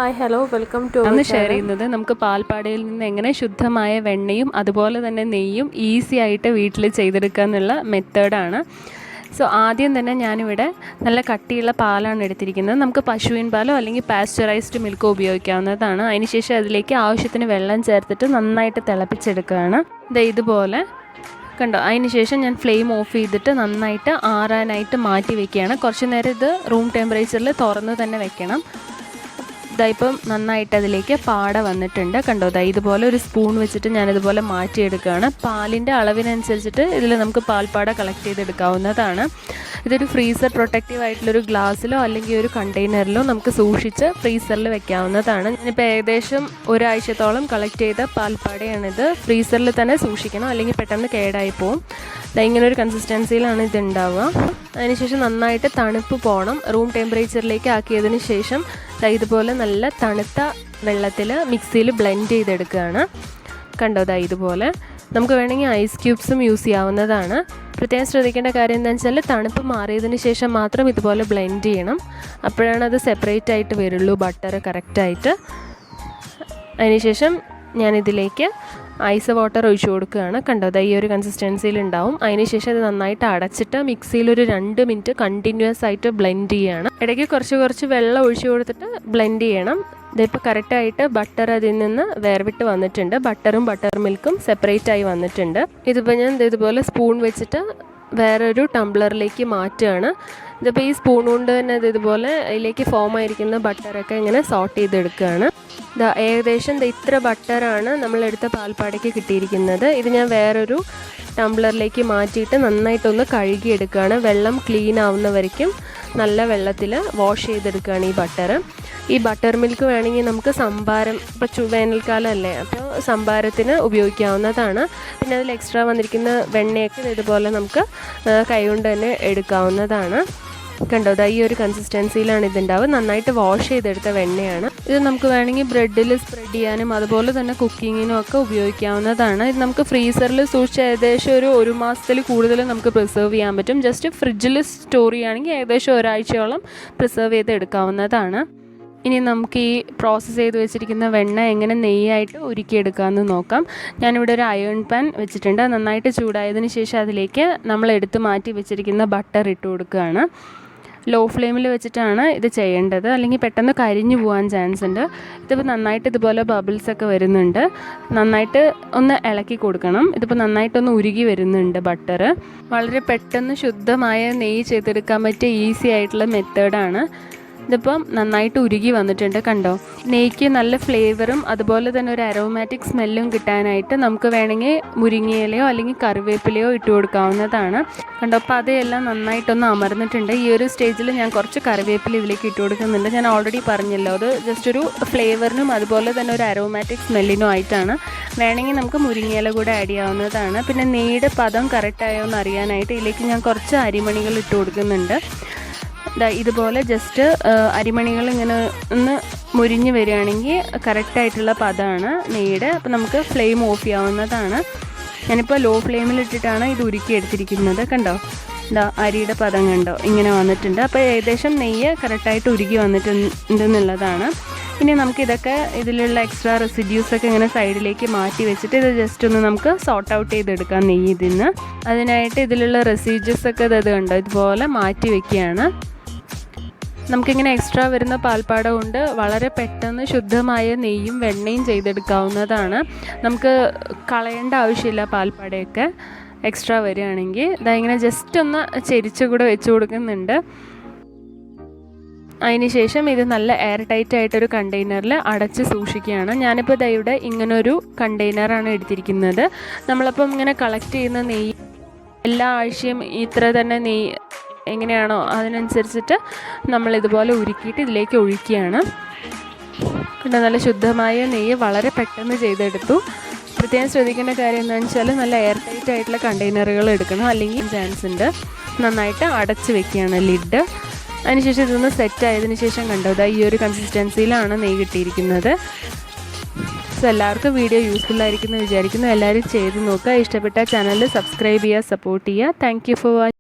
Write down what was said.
Hi hello welcome to അന്ന് share ചെയ്യുന്നത് നമുക്ക് പാൽപ്പാടയിൽ നിന്ന് എങ്ങനെ ശുദ്ധമായ വെണ്ണയും അതുപോലെ തന്നെ നെയ്യും ഈസി ആയിട്ട് വീട്ടിൽ ചെയ്തെടുക്കുക എന്നുള്ള മെത്തേഡാണ്. സോ ആദ്യം തന്നെ ഞാനിവിടെ നല്ല കട്ടിയുള്ള പാലാണ് എടുത്തിരിക്കുന്നത്. നമുക്ക് പശുവിൻ പാലോ അല്ലെങ്കിൽ പാസ്ചറൈസ്ഡ് മിൽക്കോ ഉപയോഗിക്കാവുന്നതാണ്. അതിനുശേഷം അതിലേക്ക് ആവശ്യത്തിന് വെള്ളം ചേർത്തിട്ട് നന്നായിട്ട് തിളപ്പിച്ചെടുക്കുകയാണ്. ഇതുപോലെ കണ്ടോ. അതിനുശേഷം ഞാൻ ഫ്ലെയിം ഓഫ് ചെയ്തിട്ട് നന്നായിട്ട് ആറാനായിട്ട് മാറ്റി വയ്ക്കുകയാണ്. കുറച്ച് നേരം ഇത് റൂം ടെമ്പറേച്ചറിൽ തുറന്ന് തന്നെ വെക്കണം. ഇപ്പം നന്നായിട്ട് അതിലേക്ക് പാട വന്നിട്ടുണ്ട് കണ്ടോ. ഇതുപോലെ ഒരു സ്പൂൺ വെച്ചിട്ട് ഞാനിതുപോലെ മാറ്റിയെടുക്കുകയാണ്. പാലിൻ്റെ അളവിനനുസരിച്ചിട്ട് ഇതിൽ നമുക്ക് പാൽപ്പാട കളക്ട് ചെയ്തെടുക്കാവുന്നതാണ്. ഇതൊരു ഫ്രീസർ പ്രൊട്ടക്റ്റീവ് ആയിട്ടുള്ളൊരു ഗ്ലാസ്സിലോ അല്ലെങ്കിൽ ഒരു കണ്ടെയ്നറിലോ നമുക്ക് സൂക്ഷിച്ച് ഫ്രീസറിൽ വെക്കാവുന്നതാണ്. ഞാനിപ്പോൾ ഏകദേശം ഒരാഴ്ചത്തോളം കളക്ട് ചെയ്ത പാൽപ്പാടയാണിത്. ഫ്രീസറിൽ തന്നെ സൂക്ഷിക്കണം, അല്ലെങ്കിൽ പെട്ടെന്ന് കേടായി പോവും. ഇങ്ങനെ ഒരു കൺസിസ്റ്റൻസിയിലാണ് ഇത് ഉണ്ടാവുക. അതിനുശേഷം നന്നായിട്ട് തണുപ്പ് പോകണം. റൂം ടെമ്പറേച്ചറിലേക്ക് ആക്കിയതിന് ശേഷം ഇതുപോലെ നല്ല തണുത്ത വെള്ളത്തിൽ മിക്സിയിൽ ബ്ലെൻഡ് ചെയ്തെടുക്കുകയാണ്. കണ്ടോ. ഇതുപോലെ നമുക്ക് വേണമെങ്കിൽ ഐസ് ക്യൂബ്സും യൂസ് ചെയ്യാവുന്നതാണ്. പ്രത്യേകം ശ്രദ്ധിക്കേണ്ട കാര്യം എന്താണെന്ന് വെച്ചാൽ തണുപ്പ് മാറിയതിന് ശേഷം മാത്രം ഇതുപോലെ ബ്ലെൻഡ് ചെയ്യണം. അപ്പോഴാണ് അത് സെപ്പറേറ്റ് ആയിട്ട് വരുള്ളൂ, ബട്ടർ കറക്റ്റായിട്ട്. അതിനുശേഷം ഞാനിതിലേക്ക് ഐസ് വാട്ടർ ഒഴിച്ചു കൊടുക്കുകയാണ്. കണ്ടോ. ഈ ഒരു കൺസിസ്റ്റൻസിയിൽ ഉണ്ടാവും. അതിനുശേഷം അത് നന്നായിട്ട് അടച്ചിട്ട് മിക്സിയിൽ ഒരു 2 മിനിറ്റ് കണ്ടിന്യൂസ് ആയിട്ട് ബ്ലെൻഡ് ചെയ്യുകയാണ്. ഇടയ്ക്ക് കുറച്ച് വെള്ളം ഒഴിച്ചു കൊടുത്തിട്ട് ബ്ലെൻഡ് ചെയ്യണം. ഇതിപ്പോൾ കറക്റ്റായിട്ട് ബട്ടർ അതിൽ നിന്ന് വേർവിട്ട് വന്നിട്ടുണ്ട്. ബട്ടറും ബട്ടർ മിൽക്കും സെപ്പറേറ്റ് ആയി വന്നിട്ടുണ്ട്. ഇതിപ്പോൾ ഞാൻ ഇതുപോലെ സ്പൂൺ വെച്ചിട്ട് വേറൊരു ടംബ്ലറിലേക്ക് മാറ്റുകയാണ്. ഇതിപ്പോൾ ഈ സ്പൂൺ കൊണ്ട് തന്നെ ഇതുപോലെ അതിലേക്ക് ഫോം ആയിരിക്കുന്ന ബട്ടറൊക്കെ ഇങ്ങനെ സോർട്ട് ചെയ്തെടുക്കുകയാണ്. ഏകദേശം ഇത്ര ബട്ടറാണ് നമ്മളെടുത്ത പാൽപ്പാടയ്ക്ക് കിട്ടിയിരിക്കുന്നത്. ഇത് ഞാൻ വേറൊരു ടംബ്ലറിലേക്ക് മാറ്റിയിട്ട് നന്നായിട്ടൊന്ന് കഴുകിയെടുക്കുകയാണ്. വെള്ളം ക്ലീൻ ആവുന്ന വരയ്ക്കും നല്ല വെള്ളത്തിൽ വാഷ് ചെയ്തെടുക്കുകയാണ് ഈ ബട്ടർ. ഈ ബട്ടർ മിൽക്ക് വേണമെങ്കിൽ നമുക്ക് സംഭാരം, ഇപ്പോൾ വേനൽക്കാലം അല്ലേ, അപ്പോൾ സംഭാരത്തിന് ഉപയോഗിക്കാവുന്നതാണ്. പിന്നെ അതിൽ എക്സ്ട്രാ വന്നിരിക്കുന്ന വെണ്ണയൊക്കെ ഇതുപോലെ നമുക്ക് കൈകൊണ്ട് തന്നെ എടുക്കാവുന്നതാണ്. കണ്ടോ. ഈ ഒരു കൺസിസ്റ്റൻസിയിലാണ് ഇതുണ്ടാവുക. നന്നായിട്ട് വാഷ് ചെയ്തെടുത്ത വെണ്ണയാണ്. ഇത് നമുക്ക് വേണമെങ്കിൽ ബ്രെഡിൽ സ്പ്രെഡ് ചെയ്യാനും അതുപോലെ തന്നെ കുക്കിങ്ങിനും ഒക്കെ ഉപയോഗിക്കാവുന്നതാണ്. ഇത് നമുക്ക് ഫ്രീസറിൽ സൂക്ഷിച്ച് ഏകദേശം ഒരു മാസത്തിൽ കൂടുതൽ നമുക്ക് പ്രിസർവ് ചെയ്യാൻ പറ്റും. ജസ്റ്റ് ഫ്രിഡ്ജിൽ സ്റ്റോർ ചെയ്യുകയാണെങ്കിൽ ഏകദേശം ഒരാഴ്ചയോളം പ്രിസർവ് ചെയ്ത് എടുക്കാവുന്നതാണ്. ഇനി നമുക്ക് ഈ പ്രോസസ്സ് ചെയ്ത് വെച്ചിരിക്കുന്ന വെണ്ണ എങ്ങനെ നെയ്യായിട്ട് ഉരുക്കിയെടുക്കാമെന്ന് നോക്കാം. ഞാനിവിടെ ഒരു അയൺ പാൻ വെച്ചിട്ടുണ്ട്. നന്നായിട്ട് ചൂടായതിന് ശേഷം അതിലേക്ക് നമ്മൾ എടുത്ത് മാറ്റി വെച്ചിരിക്കുന്ന ബട്ടർ ഇട്ട് കൊടുക്കുകയാണ്. ലോ ഫ്ലെയിമിൽ വെച്ചിട്ടാണ് ഇത് ചെയ്യേണ്ടത്, അല്ലെങ്കിൽ പെട്ടെന്ന് കരിഞ്ഞു പോകാൻ ചാൻസ് ഉണ്ട്. ഇതിപ്പോൾ നന്നായിട്ട് ഇതുപോലെ ബബിൾസൊക്കെ വരുന്നുണ്ട്. നന്നായിട്ട് ഒന്ന് ഇളക്കി കൊടുക്കണം. ഇതിപ്പോൾ നന്നായിട്ടൊന്ന് ഉരുകി വരുന്നുണ്ട് ബട്ടർ. വളരെ പെട്ടെന്ന് ശുദ്ധമായ നെയ്യ് ചെയ്തെടുക്കാൻ പറ്റിയ ഈസി ആയിട്ടുള്ള മെത്തേഡാണ്. ഇതിപ്പം നന്നായിട്ട് ഉരുകി വന്നിട്ടുണ്ട് കണ്ടോ. നെയ്ക്ക് നല്ല ഫ്ലേവറും അതുപോലെ തന്നെ ഒരു അരോമാറ്റിക് സ്മെല്ലും കിട്ടാനായിട്ട് നമുക്ക് വേണമെങ്കിൽ മുരിങ്ങയിലയോ അല്ലെങ്കിൽ കറിവേപ്പിലയോ ഇട്ട് കൊടുക്കാവുന്നതാണ്. കണ്ടോ. അപ്പോൾ അതെല്ലാം നന്നായിട്ടൊന്ന് അമർന്നിട്ടുണ്ട്. ഈ ഒരു സ്റ്റേജിൽ ഞാൻ കുറച്ച് കറിവേപ്പില ഇതിലേക്ക് ഇട്ട് കൊടുക്കുന്നുണ്ട്. ഞാൻ ഓൾറെഡി പറഞ്ഞല്ലോ, അത് ജസ്റ്റ് ഒരു ഫ്ലേവറിനും അതുപോലെ തന്നെ ഒരു അരോമാറ്റിക് സ്മെല്ലിനും ആയിട്ടാണ്. വേണമെങ്കിൽ നമുക്ക് മുരിങ്ങയില കൂടെ ആഡ് ചെയ്യാവുന്നതാണ്. പിന്നെ നെയ്യുടെ പദം കറക്റ്റായോ എന്ന് അറിയാനായിട്ട് ഇതിലേക്ക് ഞാൻ കുറച്ച് അരിമണികൾ ഇട്ട് കൊടുക്കുന്നുണ്ട്. ഇതുപോലെ ജസ്റ്റ് അരിമണികൾ ഇങ്ങനെ ഒന്ന് മുരിഞ്ഞ് വരികയാണെങ്കിൽ കറക്റ്റായിട്ടുള്ള പദമാണ് നെയ്യുടെ. അപ്പോൾ നമുക്ക് ഫ്ലെയിം ഓഫ് ചെയ്യാവുന്നതാണ്. ഞാനിപ്പോൾ ലോ ഫ്ലെയിമിലിട്ടിട്ടാണ് ഇത് ഉരുക്കി എടുത്തിരിക്കുന്നത്. കണ്ടോ. അരിയുടെ പദം കണ്ടോ, ഇങ്ങനെ വന്നിട്ടുണ്ട്. അപ്പോൾ ഏകദേശം നെയ്യ് കറക്റ്റായിട്ട് ഉരുക്കി വന്നിട്ടുണ്ടെന്നുള്ളതാണ്. ഇനി നമുക്കിതൊക്കെ ഇതിലുള്ള എക്സ്ട്രാ റെസിഡ്യൂസൊക്കെ ഇങ്ങനെ സൈഡിലേക്ക് മാറ്റി വെച്ചിട്ട് ഇത് ജസ്റ്റ് ഒന്ന് നമുക്ക് സോർട്ട് ഔട്ട് ചെയ്തെടുക്കാം നെയ്യ് ഇതിന്ന്. അതിനായിട്ട് ഇതിലുള്ള റെസിഡ്യൂസൊക്കെ ഇത് കണ്ടോ ഇതുപോലെ മാറ്റി വയ്ക്കുകയാണ്. നമുക്കിങ്ങനെ എക്സ്ട്രാ വരുന്ന പാൽപ്പാട കൊണ്ട് വളരെ പെട്ടെന്ന് ശുദ്ധമായ നെയ്യും വെണ്ണയും ചെയ്തെടുക്കാവുന്നതാണ്. നമുക്ക് കളയേണ്ട ആവശ്യമില്ല പാൽപ്പാടയൊക്കെ എക്സ്ട്രാ വരികയാണെങ്കിൽ. ഇങ്ങനെ ജസ്റ്റ് ഒന്ന് ചെരിച്ച് കൂടെ വെച്ച് കൊടുക്കുന്നുണ്ട്. അതിനുശേഷം ഇത് നല്ല എയർ ടൈറ്റ് ആയിട്ടൊരു കണ്ടെയ്നറിൽ അടച്ച് സൂക്ഷിക്കുകയാണ്. ഞാനിപ്പോൾ ഇവിടെ ഇങ്ങനൊരു കണ്ടെയ്നറാണ് എടുത്തിരിക്കുന്നത്. നമ്മളപ്പം ഇങ്ങനെ കളക്ട് ചെയ്യുന്ന നെയ്യ് എല്ലാ ആഴ്ചയും ഇത്ര തന്നെ നെയ്യ് എങ്ങനെയാണോ അതിനനുസരിച്ചിട്ട് നമ്മളിതുപോലെ ഉരുക്കിയിട്ട് ഇതിലേക്ക് ഒഴിക്കുകയാണ്. പിന്നെ നല്ല ശുദ്ധമായ നെയ്യ് വളരെ പെട്ടെന്ന് ചെയ്തെടുത്തു. പ്രത്യേകം ശ്രദ്ധിക്കേണ്ട കാര്യം എന്താണെന്ന് വെച്ചാൽ നല്ല എയർ ടൈറ്റ് ആയിട്ടുള്ള കണ്ടെയ്നറുകൾ എടുക്കണം, അല്ലെങ്കിൽ ചാൻസ് ഉണ്ട്. നന്നായിട്ട് അടച്ച് വെക്കുകയാണ് ലിഡ്. അതിനുശേഷം ഇതൊന്ന് സെറ്റ് ആയതിനു ശേഷം കണ്ടോ ഈ ഒരു കൺസിസ്റ്റൻസിയിലാണ് നെയ്യ് കിട്ടിയിരിക്കുന്നത്. സോ എല്ലാവർക്കും വീഡിയോ യൂസ്ഫുൾ ആയിരിക്കുമെന്ന് വിചാരിക്കുന്നു. എല്ലാവരും ചെയ്ത് നോക്കുക. ഇഷ്ടപ്പെട്ട ചാനൽ സബ്സ്ക്രൈബ് ചെയ്യുക, സപ്പോർട്ട് ചെയ്യുക. Thank you for watching.